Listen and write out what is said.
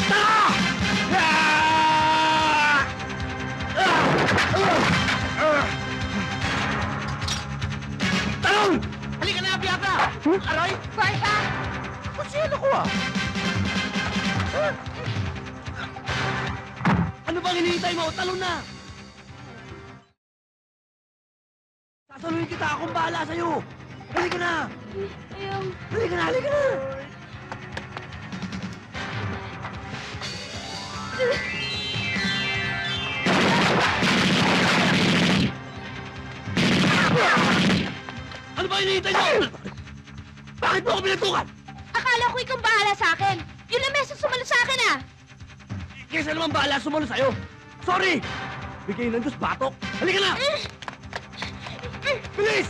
Tara! Talon! Halika na, Biafra! Aray! Barta! Pasyan ako ah! Ano bang hinihintay mo? Talon na! Sasaluhin kita, akong bahala sa'yo! Halika na! Ayaw. Halika na, halika na! Ano ba hinihintay mo? Bakit mo ako pinagtukan? Akala ko ikaw bahala sa akin. Yun ang meso sumalo sa akin ah. Kesa naman bahala sumalo sa'yo. Sorry! Bigay ng Diyos batok. Halika na! Bilis!